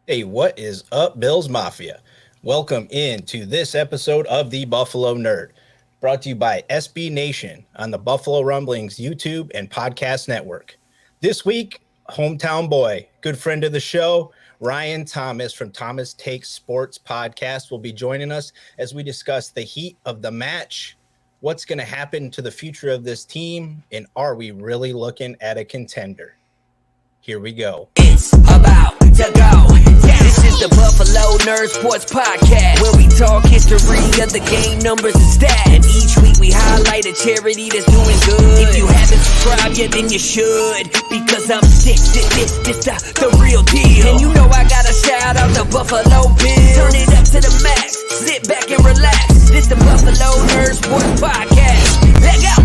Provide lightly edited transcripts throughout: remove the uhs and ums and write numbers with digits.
Hey, what is up, Bills Mafia? Welcome into this episode of the Buffalo Nerd, brought to you by SB Nation on the Buffalo Rumblings YouTube and podcast network. This week, hometown boy, good friend of the show, Ryan Thomas from Thomas Takes Sports podcast will be joining us as we discuss the heat of the match, what's going to happen to the future of this team, and are we really looking at a contender? Here we go. It's about to go down. This is the Buffalo Nerd Sports Podcast, where we talk history of the game, numbers, and stats. And each week we highlight a charity that's doing good. If you haven't subscribed yet, then you should, because I'm this the real deal. And you know I gotta shout out the Buffalo Bills. Turn it up to the max, sit back and relax. This the Buffalo Nerd Sports Podcast. Let go.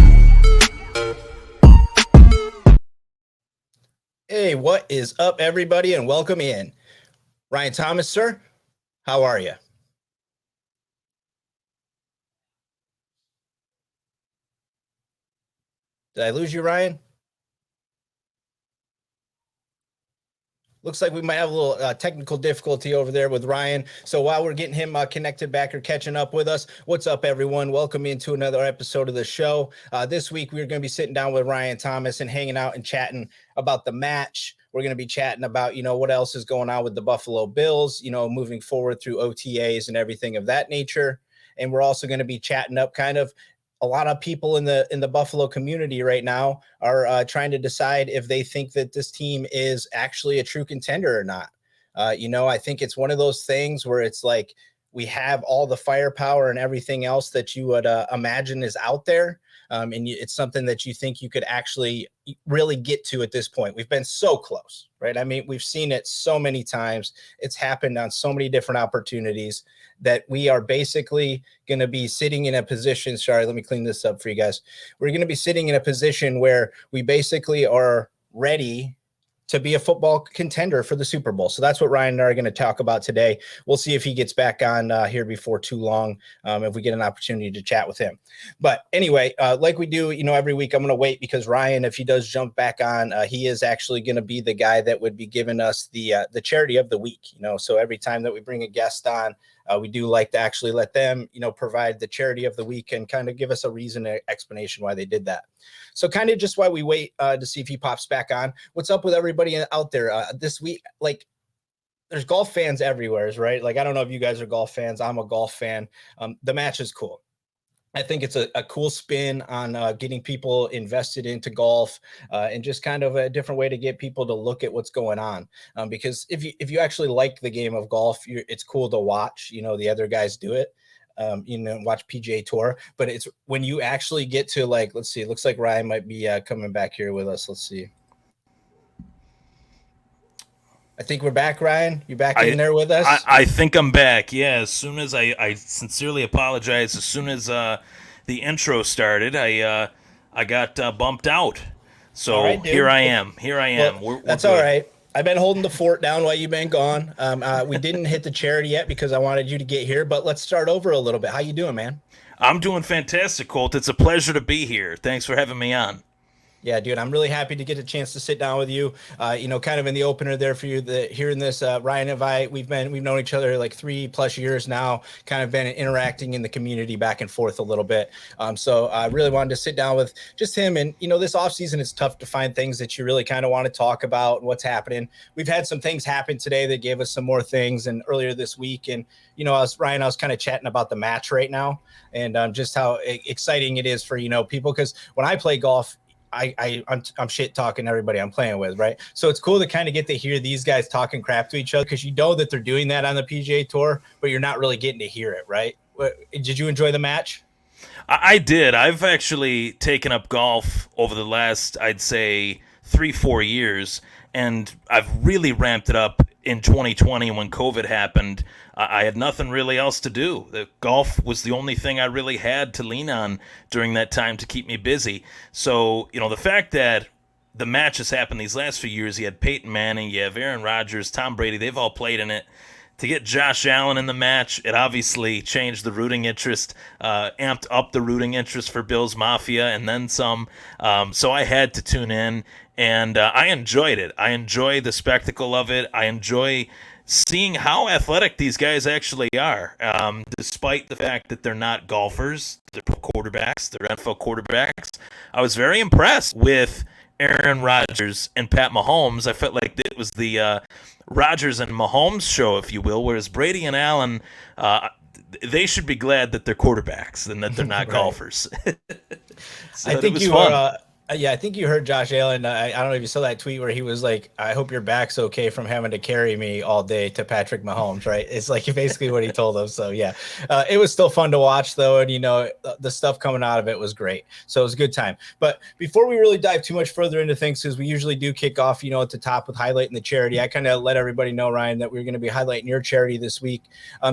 Hey, what is up, everybody, and welcome in. Ryan Thomas, sir, how are you? Did I lose you, Ryan? Looks like we might have a little technical difficulty over there with Ryan. So while we're getting him connected back or catching up with us, what's up, everyone? Welcome into another episode of the show. This week, we're going to be sitting down with Ryan Thomas and hanging out and chatting about the match. We're going to be chatting about, what else is going on with the Buffalo Bills, moving forward through OTAs and everything of that nature. And we're also going to be chatting up kind of a lot of people in the Buffalo community right now are trying to decide if they think that this team is actually a true contender or not. I think it's one of those things where it's like we have all the firepower and everything else that you would imagine is out there. It's something that you think you could actually really get to at this point. We've been so close, right? I mean, we've seen it so many times. It's happened on so many different opportunities that we are basically going to be sitting in a position. Sorry, let me clean this up for you guys. We're going to be sitting in a position where we basically are ready to be a football contender for the Super Bowl. So that's what Ryan and I are going to talk about today. We'll see if he gets back on here before too long, if we get an opportunity to chat with him. But anyway, like we do, every week, I'm going to wait because Ryan, if he does jump back on, he is actually going to be the guy that would be giving us the charity of the week. So every time that we bring a guest on, we do like to actually let them, provide the charity of the week and kind of give us a reason, an explanation why they did that. So kind of just while we wait to see if he pops back on, what's up with everybody out there this week? Like, there's golf fans everywhere, right? Like, I don't know if you guys are golf fans. I'm a golf fan. The match is cool. I think it's a cool spin on getting people invested into golf and just kind of a different way to get people to look at what's going on. Because if you actually like the game of golf, it's cool to watch, the other guys do it. Watch PGA Tour, but it's when you actually get to let's see, it looks like Ryan might be coming back here with us. Let's see. I think we're back, Ryan. You back in there with us? I think I'm back. Yeah, as soon as I sincerely apologize. As soon as the intro started, I got bumped out. So right, here I am. Well, we're that's good. all right. I've been holding the fort down while you've been gone. We didn't hit the charity yet because I wanted you to get here, but let's start over a little bit. How you doing, man? I'm doing fantastic, Colt. It's a pleasure to be here. Thanks for having me on. Yeah, dude, I'm really happy to get a chance to sit down with you. Kind of in the opener there for you, hearing this, Ryan and I, we've known each other like 3+ years now, kind of been interacting in the community back and forth a little bit. So I really wanted to sit down with just him. And, this off season, it's tough to find things that you really kind of want to talk about, what's happening. We've had some things happen today that gave us some more things, and earlier this week. And, I was kind of chatting about the match right now and just how exciting it is for, people. Because when I play golf, I'm shit talking everybody I'm playing with, right? So it's cool to kind of get to hear these guys talking crap to each other because you know that they're doing that on the PGA Tour, but you're not really getting to hear it, right? Did you enjoy the match? I did. I've actually taken up golf over the last, I'd say, 3-4 years, and I've really ramped it up in 2020 when COVID happened. I had nothing really else to do. The golf was the only thing I really had to lean on during that time to keep me busy. So, the fact that the matches happened these last few years, you had Peyton Manning, you have Aaron Rodgers, Tom Brady, they've all played in it. To get Josh Allen in the match, it obviously changed the rooting interest, amped up the rooting interest for Bills Mafia, and then some. So I had to tune in, and I enjoyed it. I enjoy the spectacle of it. I enjoy seeing how athletic these guys actually are, despite the fact that they're not golfers, they're quarterbacks, they're NFL quarterbacks. I was very impressed with Aaron Rodgers and Pat Mahomes. I felt like it was the Rodgers and Mahomes show, if you will, whereas Brady and Allen, they should be glad that they're quarterbacks and that they're not Right. golfers. So I it think was you fun. I think you heard Josh Allen. I don't know if you saw that tweet where he was like, "I hope your back's okay from having to carry me all day," to Patrick Mahomes. Right? It's like basically what he told him. So yeah, it was still fun to watch though, and the stuff coming out of it was great. So it was a good time. But before we really dive too much further into things, because we usually do kick off, at the top with highlighting the charity, I kind of let everybody know, Ryan, that we're going to be highlighting your charity this week.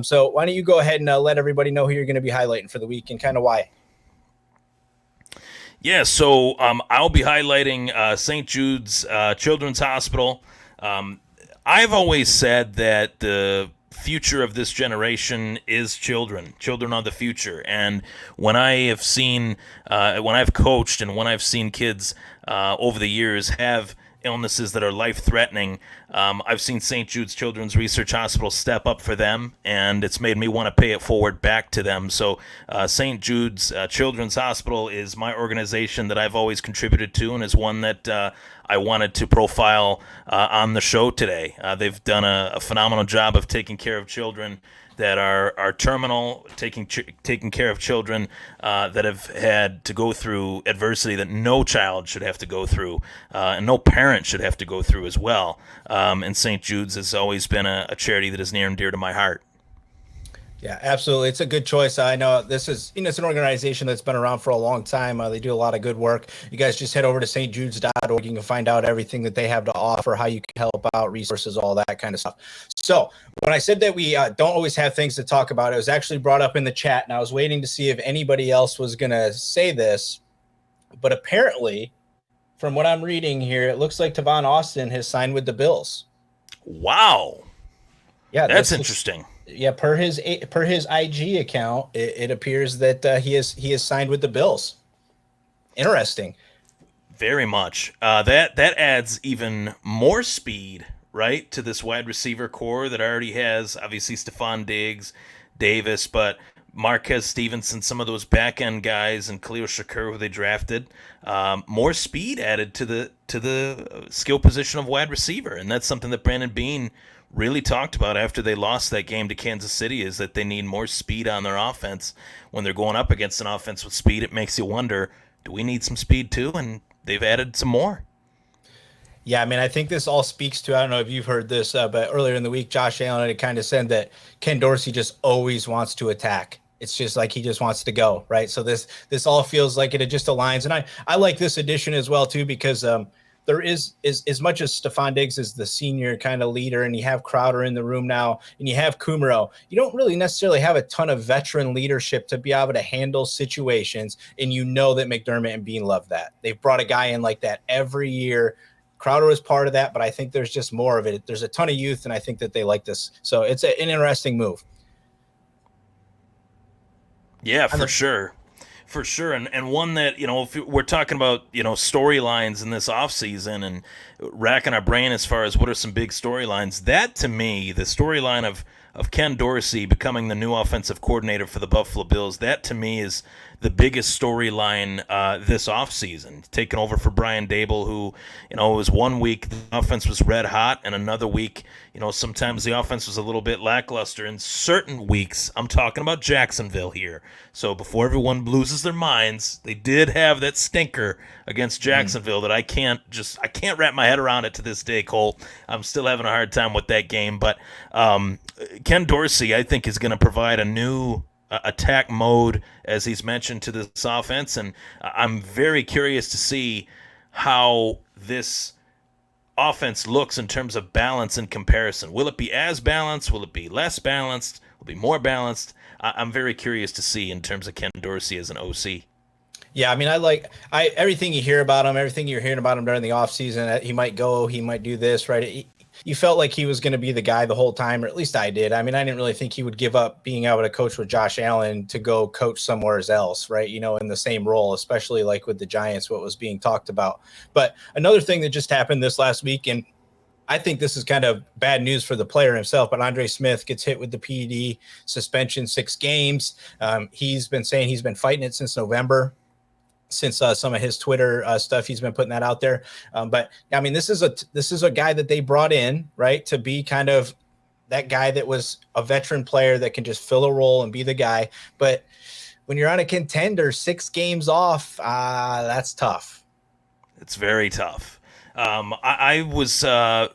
So why don't you go ahead and let everybody know who you're going to be highlighting for the week and kind of why? Yeah, so I'll be highlighting St. Jude's Children's Hospital. I've always said that the future of this generation is children. Children are the future. And when I have seen, when I've coached and when I've seen kids over the years have illnesses that are life-threatening, I've seen St. Jude's Children's Research Hospital step up for them, and it's made me want to pay it forward back to them. So St. Jude's Children's Hospital is my organization that I've always contributed to, and is one that I wanted to profile on the show today. They've done a phenomenal job of taking care of children that are terminal, taking care of children that have had to go through adversity that no child should have to go through, and no parent should have to go through as well. And St. Jude's has always been a charity that is near and dear to my heart. Yeah, absolutely. It's a good choice. I know this is, it's an organization that's been around for a long time. They do a lot of good work. You guys just head over to stjudes.org. You can find out everything that they have to offer, how you can help out, resources, all that kind of stuff. So when I said that we don't always have things to talk about, it was actually brought up in the chat, and I was waiting to see if anybody else was going to say this. But apparently, from what I'm reading here, it looks like Tavon Austin has signed with the Bills. Wow. Yeah, That's interesting. Yeah, per his IG account, it appears that he has signed with the Bills. Interesting. Very much. That adds even more speed, right, to this wide receiver core that already has obviously Stephon Diggs, Davis, but Marquez Stevenson, some of those back end guys, and Khalil Shakur, who they drafted. More speed added to the skill position of wide receiver, and that's something that Brandon Beane really talked about after they lost that game to Kansas City, is that they need more speed on their offense. When they're going up against an offense with speed, it makes you wonder, do we need some speed too? And they've added some more. Yeah, I mean, I think this all speaks to, I don't know if you've heard this, but earlier in the week, Josh Allen had kind of said that Ken Dorsey just always wants to attack. It's just like he just wants to go, right? So this all feels like it just aligns. And I like this addition as well, too, because there is as much as Stephon Diggs is the senior kind of leader, and you have Crowder in the room now, and you have Kumaro, you don't really necessarily have a ton of veteran leadership to be able to handle situations, and you know that McDermott and Beane love that. They've brought a guy in like that every year. Crowder was part of that, but I think there's just more of it. There's a ton of youth, and I think that they like this. So it's an interesting move. Yeah, for sure. For sure. And one that, if we're talking about, storylines in this offseason and racking our brain as far as what are some big storylines, that to me, the storyline of Ken Dorsey becoming the new offensive coordinator for the Buffalo Bills, that to me is the biggest storyline this offseason. Taking over for Brian Dable, who, it was one week the offense was red hot, and another week, sometimes the offense was a little bit lackluster. In certain weeks, I'm talking about Jacksonville here. So before everyone loses their minds, they did have that stinker against Jacksonville that I can't wrap my head around it to this day, Cole. I'm still having a hard time with that game. But Ken Dorsey, I think, is going to provide a new attack mode, as he's mentioned, to this offense, and I'm very curious to see how this offense looks in terms of balance and comparison. Will it be as balanced? Will it be less balanced? Will it be more balanced? I'm very curious to see in terms of Ken Dorsey as an OC. Yeah, I mean, everything you hear about him, everything you're hearing about him during the offseason, he might go, he might do this, right? You felt like he was going to be the guy the whole time, or at least I did. I mean, I didn't really think he would give up being able to coach with Josh Allen to go coach somewhere else, right? In the same role, especially like with the Giants, what was being talked about. But another thing that just happened this last week, and I think this is kind of bad news for the player himself, but Andre Smith gets hit with the PED suspension, 6 games. He's been saying he's been fighting it since November, since some of his Twitter stuff, he's been putting that out there. But I mean, this is a guy that they brought in, right, to be kind of that guy that was a veteran player that can just fill a role and be the guy. But when you're on a contender, 6 games off, that's tough. It's very tough. I was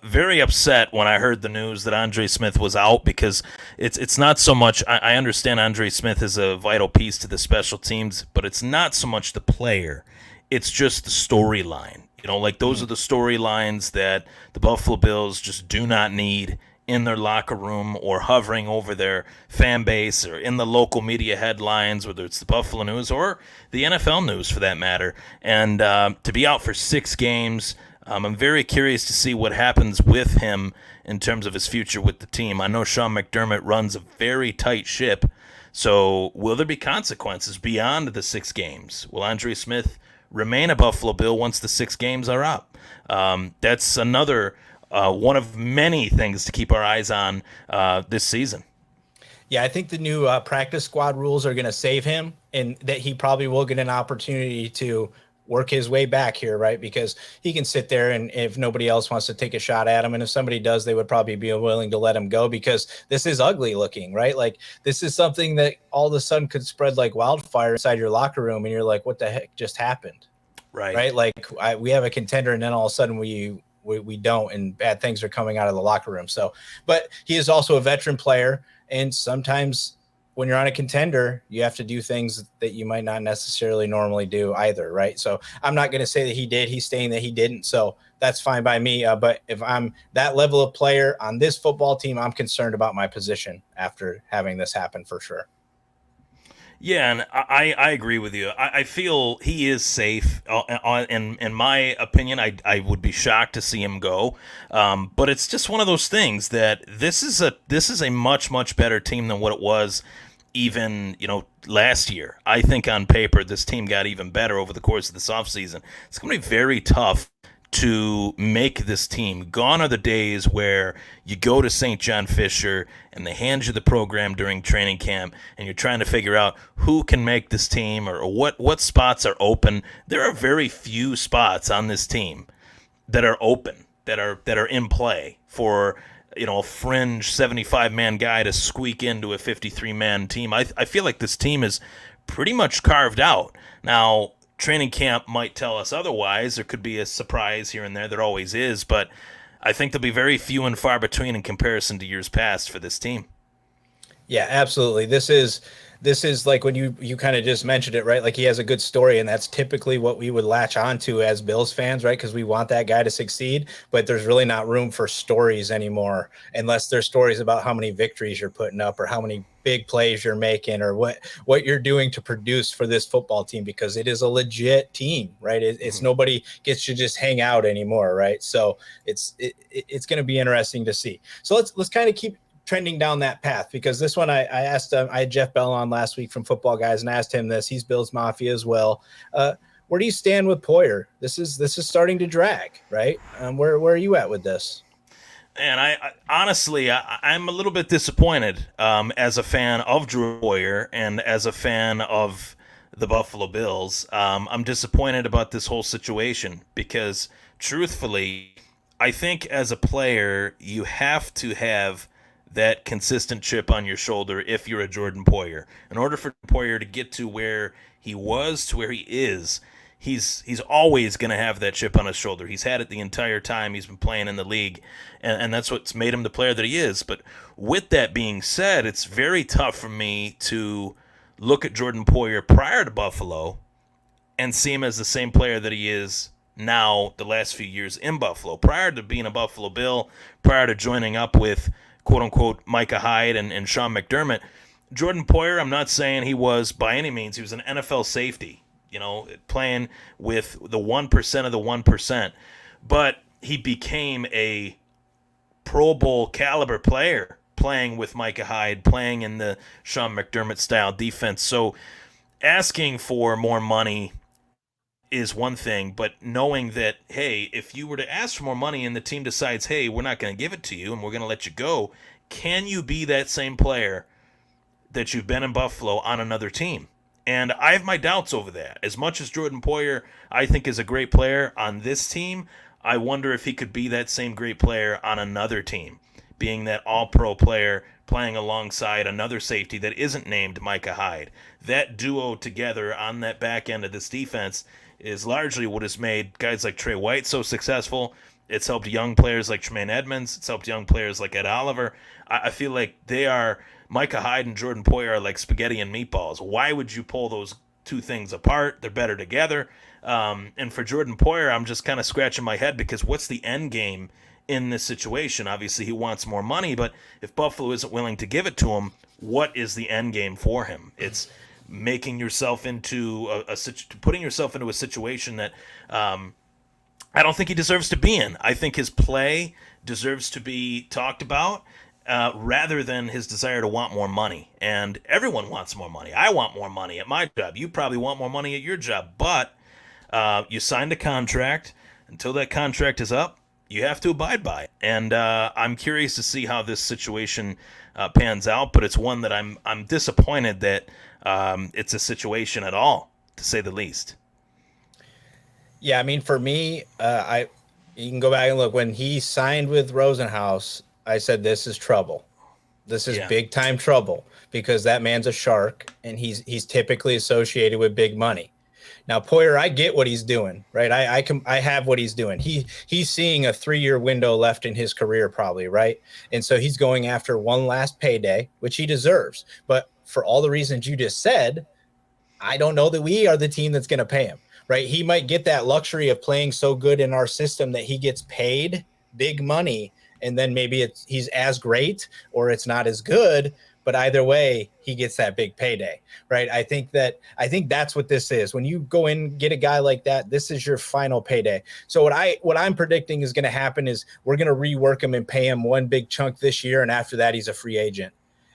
very upset when I heard the news that Andre Smith was out, because it's not so much. I understand Andre Smith is a vital piece to the special teams, but it's not so much the player. It's just the storyline. Like those are the storylines that the Buffalo Bills just do not need in their locker room or hovering over their fan base or in the local media headlines, whether it's the Buffalo News or the NFL News for that matter. And to be out for 6 games, I'm very curious to see what happens with him in terms of his future with the team. I know Sean McDermott runs a very tight ship, so will there be consequences beyond the 6 games? Will Andre Smith remain a Buffalo Bill once the 6 games are up? That's another one of many things to keep our eyes on this season. Yeah, I think the new practice squad rules are going to save him, and that he probably will get an opportunity to work his way back here, right? Because he can sit there, and if nobody else wants to take a shot at him, and if somebody does, they would probably be willing to let him go, because this is ugly looking, right? Like, this is something that all of a sudden could spread like wildfire inside your locker room, and you're like, what the heck just happened? Right? Like, we have a contender, and then all of a sudden we don't, and bad things are coming out of the locker room. So, but he is also a veteran player, and sometimes when you're on a contender, you have to do things that you might not necessarily normally do either, right? So I'm not going to say that he did. He's saying that he didn't. So that's fine by me. But if I'm that level of player on this football team, I'm concerned about my position after having this happen for sure. Yeah, and I agree with you. I feel he is safe. In my opinion, I would be shocked to see him go. But it's just one of those things that this is a much better team than what it was even last year. I think on paper this team got even better over the course of this offseason. It's going to be very tough to make this team. Gone are the days where you go to St. John Fisher and they hand you the program during training camp and you're trying to figure out who can make this team or what spots are open. There are very few spots on this team that are open, that are in play for a fringe 75-man guy to squeak into a 53-man team. I feel like this team is pretty much carved out. Now, training camp might tell us otherwise. There could be a surprise here and there. There always is, but I think there'll be very few and far between in comparison to years past for this team. Yeah, absolutely. This is like when you kind of just mentioned it, right? Like, he has a good story, and that's typically what we would latch onto as Bills fans, right? Because we want that guy to succeed, but there's really not room for stories anymore unless there's stories about how many victories you're putting up or how many big plays you're making or what you're doing to produce for this football team, because it is a legit team, right? It's nobody gets to just hang out anymore, right? So it's going to be interesting to see. So let's kind of keep trending down that path, because this one I asked I had Jeff Bell on last week from Football Guys and asked him this. He's Bills Mafia as well. Where do you stand with Poyer? This is starting to drag, right? Where are you at with this? And I honestly, I'm a little bit disappointed as a fan of Drew Poyer and as a fan of the Buffalo Bills. I'm disappointed about this whole situation because, truthfully, I think as a player, you have to have that consistent chip on your shoulder if you're a Jordan Poyer. In order for Poyer to get to where he was, to where he is, he's always going to have that chip on his shoulder. He's had it the entire time he's been playing in the league, and that's what's made him the player that he is. But with that being said, it's very tough for me to look at Jordan Poyer prior to Buffalo and see him as the same player that he is now the last few years in Buffalo. Prior to being a Buffalo Bill, prior to joining up with quote-unquote Micah Hyde and Sean McDermott, Jordan Poyer, I'm not saying he was by any means. He was an NFL safety, playing with the 1% of the 1%. But he became a Pro Bowl caliber player playing with Micah Hyde, playing in the Sean McDermott style defense. So asking for more money is one thing, but knowing that, hey, if you were to ask for more money and the team decides, hey, we're not going to give it to you and we're going to let you go, can you be that same player that you've been in Buffalo on another team? And I have my doubts over that. As much as Jordan Poyer, I think, is a great player on this team, I wonder if he could be that same great player on another team, being that all-pro player playing alongside another safety that isn't named Micah Hyde. That duo together on that back end of this defense is largely what has made guys like Trey White so successful. It's helped young players like Tremaine Edmonds. It's helped young players like Ed Oliver. I feel like they are, Micah Hyde and Jordan Poyer are like spaghetti and meatballs. Why would you pull those two things apart? They're better together. And for Jordan Poyer, I'm just kind of scratching my head because what's the end game in this situation? Obviously, he wants more money, but if Buffalo isn't willing to give it to him, what is the end game for him? It's making yourself into putting yourself into a situation that I don't think he deserves to be in. I think his play deserves to be talked about rather than his desire to want more money. And everyone wants more money. I want more money at my job. You probably want more money at your job. But you signed a contract. Until that contract is up, you have to abide by it. And I'm curious to see how this situation pans out. But it's one that I'm disappointed that it's a situation at all, to say the least. Yeah, I mean, for me, you can go back and look. When he signed with Rosenhaus, I said, this is trouble. This is big time trouble because that man's a shark and he's typically associated with big money. Now, Poyer, I get what he's doing, right? I have what he's doing. He's seeing a 3-year window left in his career probably, right? And so he's going after one last payday, which he deserves. But for all the reasons you just said, I don't know that we are the team that's going to pay him, right? He might get that luxury of playing so good in our system that he gets paid big money, and then maybe he's as great or it's not as good, but either way, he gets that big payday, right? I think that's what this is. When you go in, get a guy like that, this is your final payday. So what I'm predicting is going to happen is we're going to rework him and pay him one big chunk this year, and after that, he's a free agent.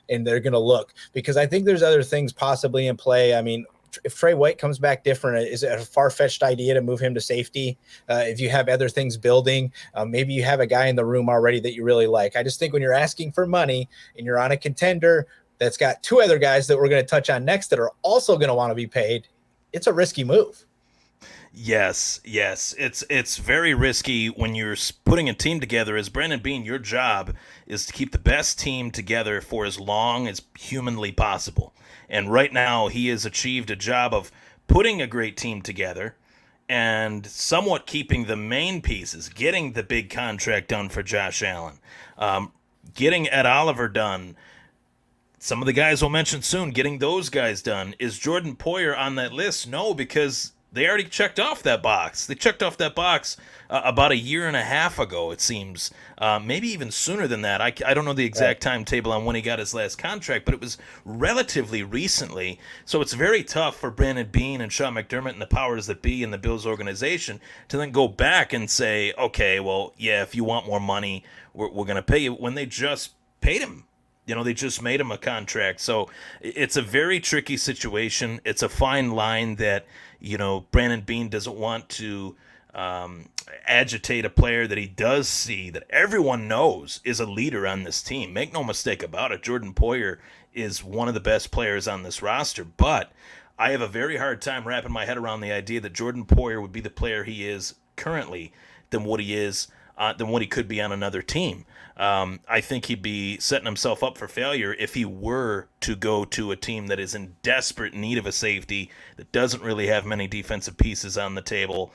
And they're going to look, because I think there's other things possibly in play. I mean, if Trey White comes back different, is it a far-fetched idea to move him to safety? If you have other things building, maybe you have a guy in the room already that you really like. I just think when you're asking for money and you're on a contender that's got two other guys that we're going to touch on next that are also going to want to be paid, it's a risky move. Yes. It's very risky when you're putting a team together. As Brandon Beane, your job is to keep the best team together for as long as humanly possible. And right now, he has achieved a job of putting a great team together and somewhat keeping the main pieces, getting the big contract done for Josh Allen, getting Ed Oliver done. Some of the guys we'll mention soon, getting those guys done. Is Jordan Poyer on that list? No, because they already checked off that box. They checked off that box about 1.5 years ago, it seems. Maybe even sooner than that. I don't know the exact timetable on when he got his last contract, but it was relatively recently. So it's very tough for Brandon Beane and Sean McDermott and the powers that be in the Bills organization to then go back and say, okay, well, yeah, if you want more money, we're going to pay you, when they just paid him. They just made him a contract. So it's a very tricky situation. It's a fine line that, Brandon Beane doesn't want to agitate a player that he does see, that everyone knows is a leader on this team. Make no mistake about it. Jordan Poyer is one of the best players on this roster. But I have a very hard time wrapping my head around the idea that Jordan Poyer would be the player he is currently than what he could be on another team. I think he'd be setting himself up for failure if he were to go to a team that is in desperate need of a safety, that doesn't really have many defensive pieces on the table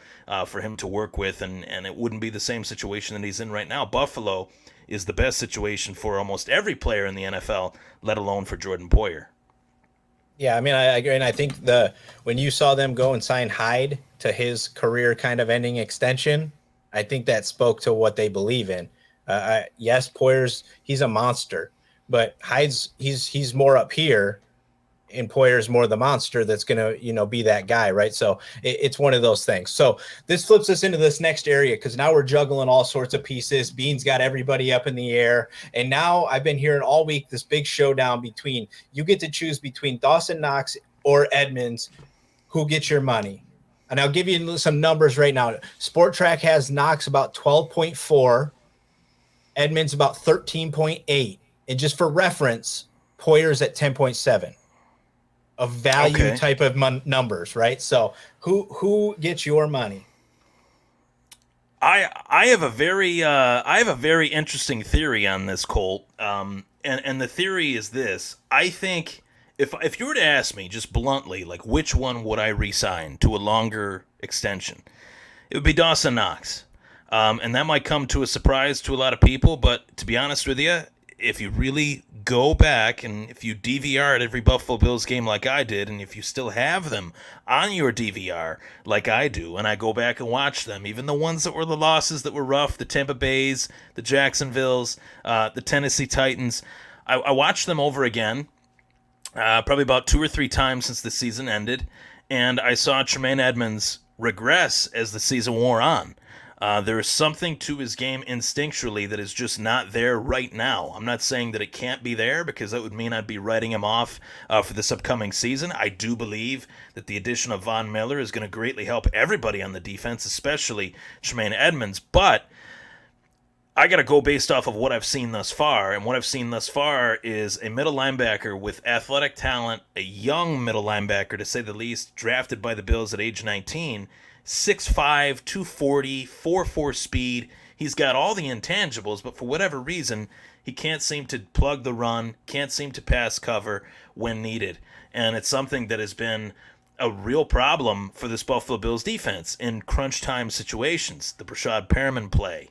for him to work with, and it wouldn't be the same situation that he's in right now. Buffalo is the best situation for almost every player in the NFL, let alone for Jordan Poyer. Yeah, I mean, I agree, and I think when you saw them go and sign Hyde to his career kind of ending extension, I think that spoke to what they believe in. Yes, he's a monster, but he's more up here, and Poyer's more the monster that's going to, be that guy, right? So it's one of those things. So this flips us into this next area because now we're juggling all sorts of pieces. Beane's got everybody up in the air, and now I've been hearing all week this big showdown between you get to choose between Dawson Knox or Edmonds. Who gets your money? And I'll give you some numbers right now. Sport Track has Knox about 12.4, Edmonds about 13.8. And just for reference, Poyer's at 10.7 of value Okay. type of numbers, right? So who gets your money? I have a very interesting theory on this, Colt. And the theory is this: I think if you were to ask me just bluntly, like which one would I resign to a longer extension, it would be Dawson Knox. And that might come to a surprise to a lot of people, but to be honest with you, if you really go back and if you DVR at every Buffalo Bills game like I did, and if you still have them on your DVR like I do, and I go back and watch them, even the ones that were the losses that were rough, the Tampa Bays, the Jacksonvilles, the Tennessee Titans, I watched them over again, probably about 2 or 3 times since the season ended, and I saw Tremaine Edmonds regress as the season wore on. There is something to his game instinctually that is just not there right now. I'm not saying that it can't be there because that would mean I'd be writing him off for this upcoming season. I do believe that the addition of Von Miller is going to greatly help everybody on the defense, especially Tremaine Edmonds. But I got to go based off of what I've seen thus far. And what I've seen thus far is a middle linebacker with athletic talent, a young middle linebacker to say the least, drafted by the Bills at age 19. 6'5", 240, 4.4 speed. He's got all the intangibles, but for whatever reason, he can't seem to plug the run, can't seem to pass cover when needed. And it's something that has been a real problem for this Buffalo Bills defense in crunch time situations. The Brashad Perriman play,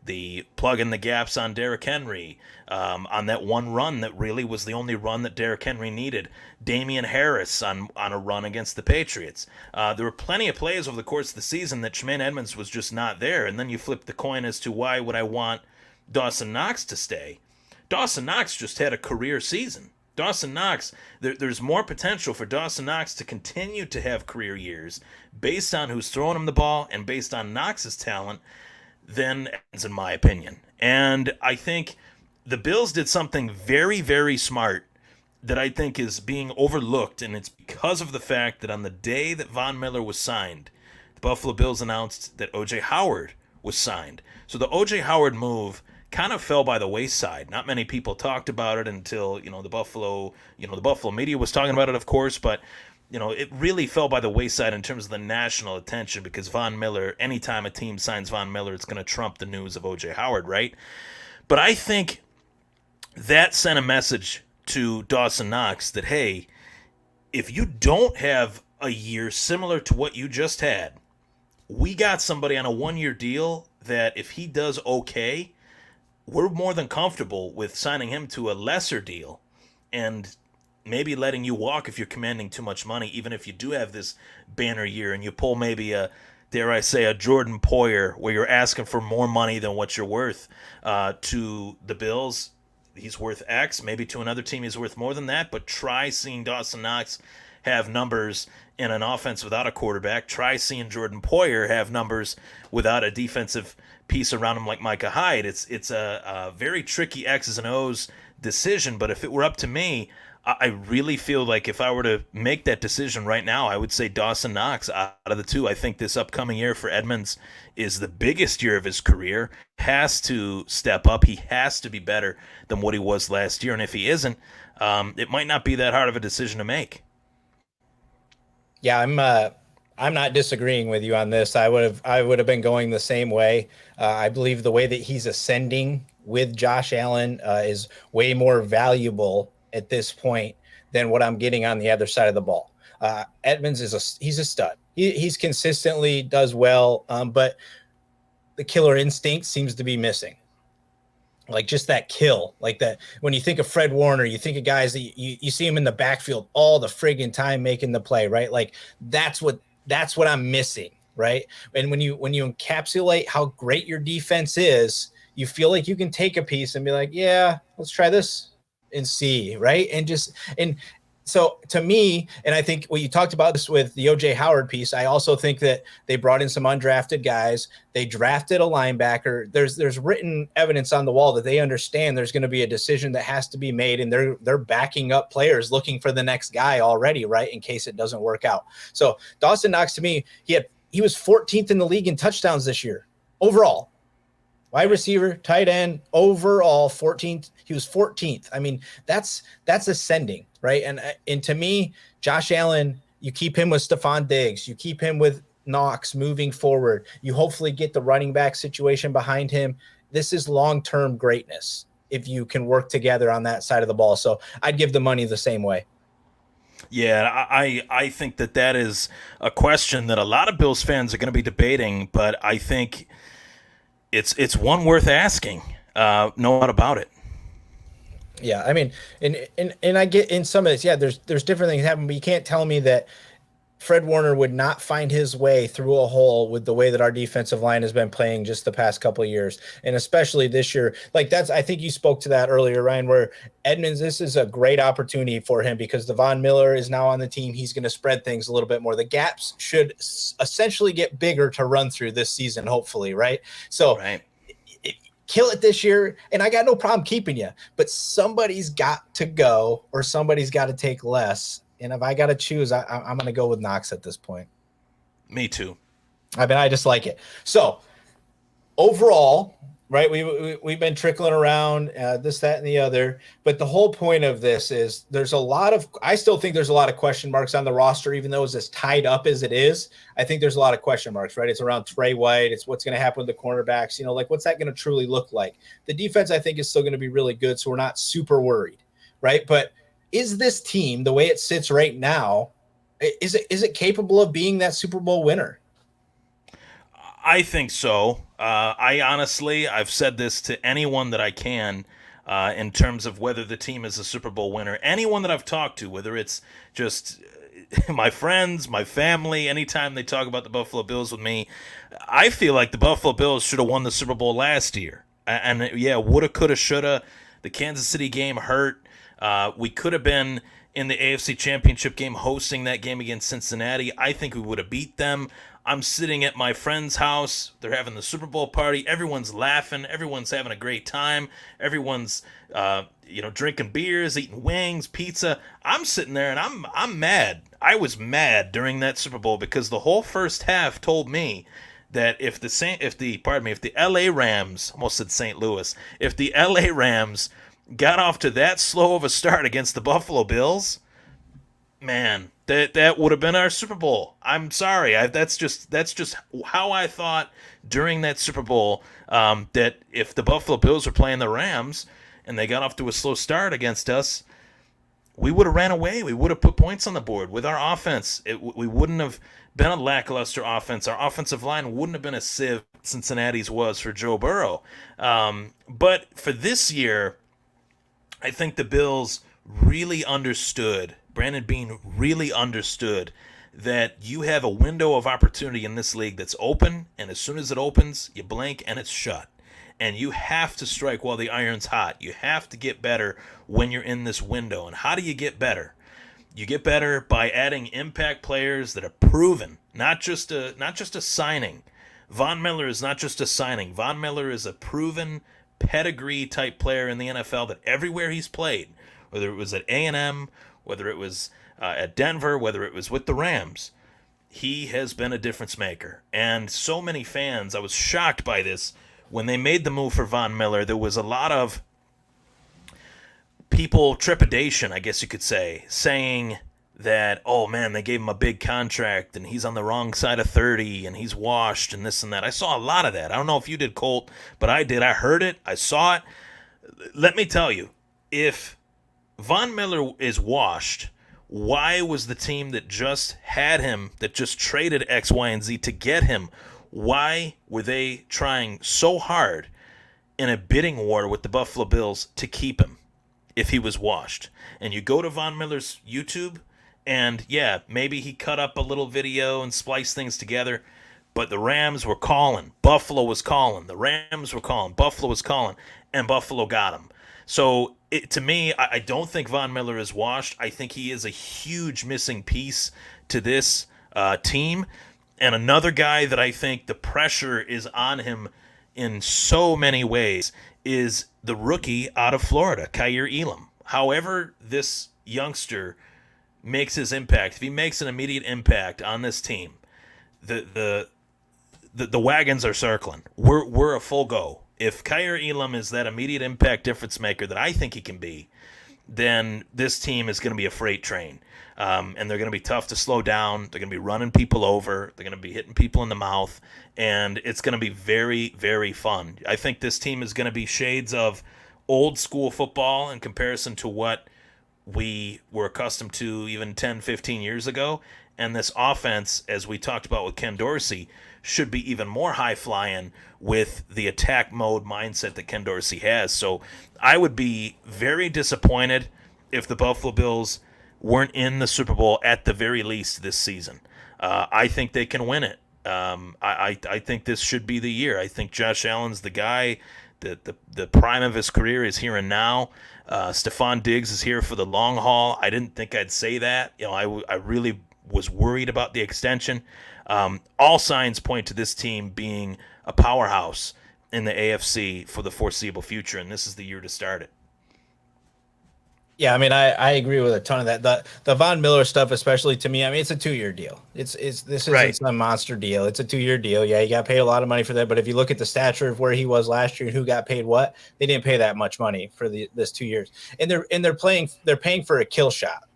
the plug in the gaps on Derrick Henry, on that one run that really was the only run that Derrick Henry needed. Damian Harris on a run against the Patriots. There were plenty of plays over the course of the season that Tremaine Edmonds was just not there. And then you flip the coin as to why would I want Dawson Knox to stay. Dawson Knox just had a career season. Dawson Knox, there's more potential for Dawson Knox to continue to have career years based on who's throwing him the ball and based on Knox's talent than Edmonds, in my opinion. And I think the Bills did something very, very smart that I think is being overlooked, and it's because of the fact that on the day that Von Miller was signed, the Buffalo Bills announced that O.J. Howard was signed. So the O.J. Howard move kind of fell by the wayside. Not many people talked about it until, the Buffalo media was talking about it, of course, but it really fell by the wayside in terms of the national attention because Von Miller, anytime a team signs Von Miller, it's going to trump the news of O.J. Howard, right? But I think that sent a message to Dawson Knox that, hey, if you don't have a year similar to what you just had, we got somebody on a 1-year deal that if he does okay, we're more than comfortable with signing him to a lesser deal and maybe letting you walk if you're commanding too much money, even if you do have this banner year and you pull maybe dare I say, a Jordan Poyer where you're asking for more money than what you're worth to the Bills. He's worth X. Maybe to another team he's worth more than that. But try seeing Dawson Knox have numbers in an offense without a quarterback. Try seeing Jordan Poyer have numbers without a defensive piece around him like Micah Hyde. It's a very tricky X's and O's decision. But if it were up to me, I really feel like if I were to make that decision right now, I would say Dawson Knox out of the two. I think this upcoming year for Edmonds is the biggest year of his career. Has to step up. He has to be better than what he was last year. And if he isn't, it might not be that hard of a decision to make. Yeah, I'm not disagreeing with you on this. I would have been going the same way. I believe the way that he's ascending with Josh Allen is way more valuable at this point than what I'm getting on the other side of the ball. Edmonds he's a stud. He's consistently does well, but the killer instinct seems to be missing. Like just that kill, like that. When you think of Fred Warner, you think of guys that you see him in the backfield all the friggin' time making the play, right? Like that's what I'm missing, right? And when you encapsulate how great your defense is, you feel like you can take a piece and be like, yeah, let's try this and see, right? And So to me, and I think you talked about this with the OJ Howard piece, I also think that they brought in some undrafted guys. They drafted a linebacker. There's written evidence on the wall that they understand there's going to be a decision that has to be made, and they're backing up players looking for the next guy already, right, in case it doesn't work out. So Dawson Knox, to me, he was 14th in the league in touchdowns this year overall. Wide receiver, tight end, overall 14th. He was 14th. I mean, that's ascending, right? And to me, Josh Allen, you keep him with Stephon Diggs, you keep him with Knox moving forward. You hopefully get the running back situation behind him. This is long-term greatness if you can work together on that side of the ball. So I'd give the money the same way. Yeah, I think that is a question that a lot of Bills fans are going to be debating, but I think it's one worth asking. No doubt about it. Yeah, I mean, and I get in some of this. Yeah, there's different things happen, but you can't tell me that Fred Warner would not find his way through a hole with the way that our defensive line has been playing just the past couple of years, and especially this year. Like I think you spoke to that earlier, Ryan, where Edmonds, this is a great opportunity for him because Devon Miller is now on the team. He's going to spread things a little bit more. The gaps should essentially get bigger to run through this season, hopefully, right? So right. Kill it this year, and I got no problem keeping you, but somebody's got to go or somebody's got to take less. And if I got to choose, I'm going to go with Knox at this point. Me too. I mean, I just like it. So overall, right, we've been trickling around this, that, and the other. But the whole point of this is I still think there's a lot of question marks on the roster, even though it's as tied up as it is. I think there's a lot of question marks, right? It's around Trey White. It's what's going to happen with the cornerbacks. Like what's that going to truly look like? The defense, I think, is still going to be really good. So we're not super worried, right? But is this team, the way it sits right now, is it capable of being that Super Bowl winner? I think so. I've said this to anyone that I can in terms of whether the team is a Super Bowl winner. Anyone that I've talked to, whether it's just my friends, my family, anytime they talk about the Buffalo Bills with me, I feel like the Buffalo Bills should have won the Super Bowl last year. And yeah, woulda, coulda, shoulda. The Kansas City game hurt. We could have been in the AFC Championship game hosting that game against Cincinnati. I think we would have beat them. I'm sitting at my friend's house. They're having the Super Bowl party. Everyone's laughing. Everyone's having a great time. Everyone's drinking beers, eating wings, pizza. I'm sitting there and I'm mad. I was mad during that Super Bowl because the whole first half told me that if the LA Rams, almost said St. Louis, if the LA Rams got off to that slow of a start against the Buffalo Bills, man, that would have been our Super Bowl. I'm sorry. That's just how I thought during that Super Bowl, that if the Buffalo Bills were playing the Rams and they got off to a slow start against us, we would have ran away. We would have put points on the board with our offense. We wouldn't have been a lackluster offense. Our offensive line wouldn't have been a sieve Cincinnati's was for Joe Burrow. But for this year, I think the Bills really understood, Brandon Beane really understood that you have a window of opportunity in this league that's open, and as soon as it opens, you blink and it's shut. And you have to strike while the iron's hot. You have to get better when you're in this window. And how do you get better? You get better by adding impact players that are proven, not just a signing. Von Miller is not just a signing. Von Miller is a proven pedigree type player in the NFL that everywhere he's played, whether it was at A&M, whether it was at Denver, whether it was with the Rams, he has been a difference maker. And so many fans, I was shocked by this. When they made the move for Von Miller, there was a lot of trepidation, I guess you could say, saying that, oh man, they gave him a big contract and he's on the wrong side of 30 and he's washed and this and that. I saw a lot of that. I don't know if you did, Colt, but I did. I heard it. I saw it. Let me tell you, if Von Miller is washed, why was the team that just had him, that just traded X, Y, and Z to get him, why were they trying so hard in a bidding war with the Buffalo Bills to keep him if he was washed? And you go to Von Miller's YouTube, and yeah, maybe he cut up a little video and spliced things together, but the Rams were calling. Buffalo was calling. The Rams were calling. Buffalo was calling, and Buffalo got him. So to me, I don't think Von Miller is washed. I think he is a huge missing piece to this team. And another guy that I think the pressure is on him in so many ways is the rookie out of Florida, Kyer Elam. However, this youngster makes his impact, if he makes an immediate impact on this team, the wagons are circling. We're a full go. If Kyer Elam is that immediate impact difference maker that I think he can be, then this team is going to be a freight train. And they're going to be tough to slow down. They're going to be running people over. They're going to be hitting people in the mouth. And it's going to be very, very fun. I think this team is going to be shades of old school football in comparison to what we were accustomed to even 10, 15 years ago. And this offense, as we talked about with Ken Dorsey, should be even more high-flying with the attack mode mindset that Ken Dorsey has. So I would be very disappointed if the Buffalo Bills weren't in the Super Bowl at the very least this season. I think they can win it. I think this should be the year. I think Josh Allen's the guy. The prime of his career is here and now. Stephon Diggs is here for the long haul. I didn't think I'd say that. I really was worried about the extension. All signs point to this team being a powerhouse in the AFC for the foreseeable future, and this is the year to start it. Yeah, I mean, I agree with a ton of that. The Von Miller stuff, especially to me, I mean, it's a 2-year deal. This isn't Right. a monster deal. It's a 2-year deal. Yeah, he got paid a lot of money for that. But if you look at the stature of where he was last year and who got paid what, they didn't pay that much money for this 2 years. And they're paying for a kill shot.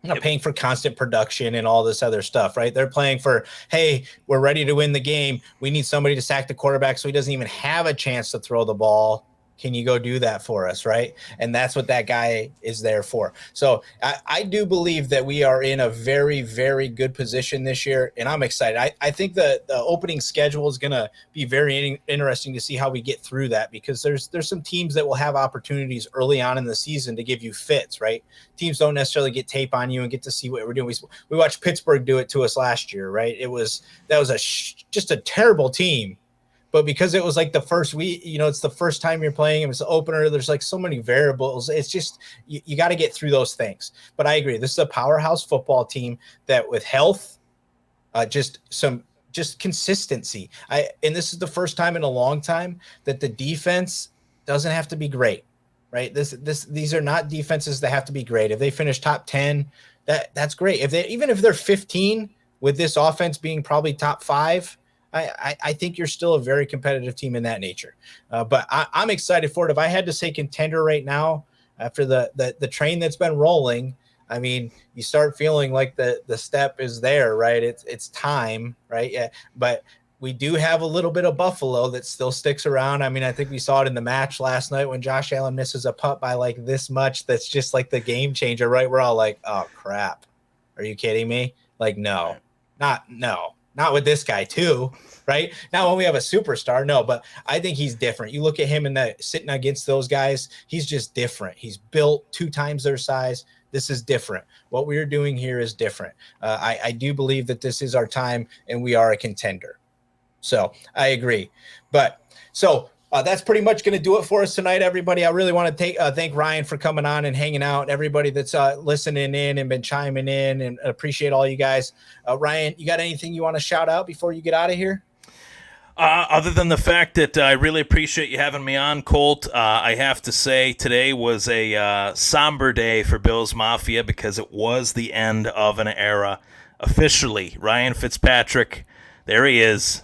They're not paying for constant production and all this other stuff, right? They're playing for, hey, we're ready to win the game. We need somebody to sack the quarterback so he doesn't even have a chance to throw the ball. Can you go do that for us, right? And that's what that guy is there for. So I do believe that we are in a very, very good position this year, and I'm excited. I think the opening schedule is going to be very interesting to see how we get through that, because there's some teams that will have opportunities early on in the season to give you fits, right? Teams don't necessarily get tape on you and get to see what we're doing. We watched Pittsburgh do it to us last year, right? That was just a terrible team. But because it was like the first week, it's the first time you're playing, it was the opener. There's like so many variables. It's just, you got to get through those things. But I agree. This is a powerhouse football team that with health, just consistency. And this is the first time in a long time that the defense doesn't have to be great, right? These are not defenses that have to be great. If they finish top 10, that's great. Even if they're 15 with this offense being probably top 5, I think you're still a very competitive team in that nature. But I'm excited for it. If I had to say contender right now, after the train that's been rolling, I mean, you start feeling like the step is there, right? It's time, right? Yeah. But we do have a little bit of Buffalo that still sticks around. I mean, I think we saw it in the match last night when Josh Allen misses a putt by like this much. That's just like the game changer, right? We're all like, oh, crap. Are you kidding me? Like, no. Not with this guy too, right? Now when we have a superstar, no, but I think he's different. You look at him and sitting against those guys, he's just different. He's built 2 times their size. This is different. What we're doing here is different. I do believe that this is our time and we are a contender. So I agree. That's pretty much going to do it for us tonight, everybody. I really want to thank Ryan for coming on and hanging out, and everybody that's listening in and been chiming in, and appreciate all you guys. Ryan, you got anything you want to shout out before you get out of here? Other than the fact that I really appreciate you having me on, Colt, I have to say today was a somber day for Bills Mafia because it was the end of an era. Officially, Ryan Fitzpatrick, there he is,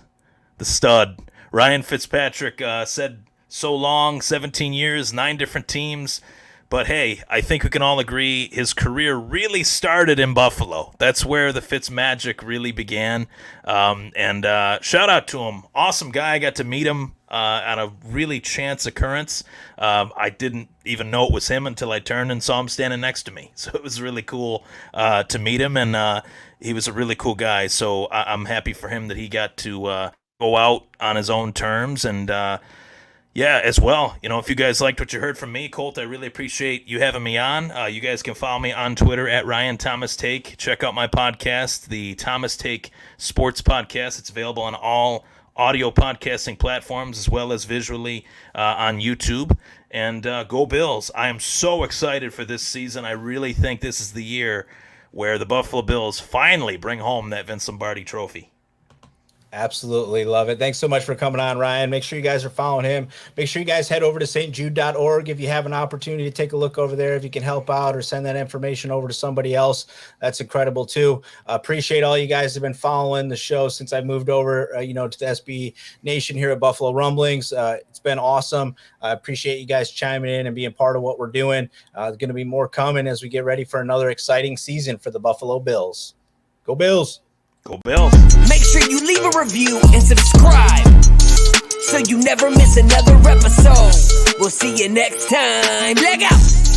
the stud. Ryan Fitzpatrick said so long, 17 years, 9 different teams. But hey, I think we can all agree his career really started in Buffalo. That's where the Fitz magic really began. And shout out to him. Awesome guy. I got to meet him on a really chance occurrence. I didn't even know it was him until I turned and saw him standing next to me. So it was really cool to meet him. And he was a really cool guy. So I'm happy for him that he got to go out on his own terms. And yeah, as well, if you guys liked what you heard from me, Colt, I really appreciate you having me on. You guys can follow me on Twitter at Ryan Thomas Take. Check out my podcast, the Thomas Take Sports Podcast. It's available on all audio podcasting platforms as well as visually on YouTube. And go Bills. I am so excited for this season. I really think this is the year where the Buffalo Bills finally bring home that Vince Lombardi trophy. Absolutely love it. Thanks so much for coming on, Ryan. Make sure you guys are following him. Make sure you guys head over to stjude.org if you have an opportunity to take a look over there. If you can help out or send that information over to somebody else, that's incredible too. Appreciate all you guys have been following the show since I moved over, to the SB Nation here at Buffalo Rumblings. It's been awesome. I appreciate you guys chiming in and being part of what we're doing. There's going to be more coming as we get ready for another exciting season for the Buffalo Bills. Go Bills. Go Bills. Make sure you leave a review and subscribe so you never miss another episode. We'll see you next time. Leg out.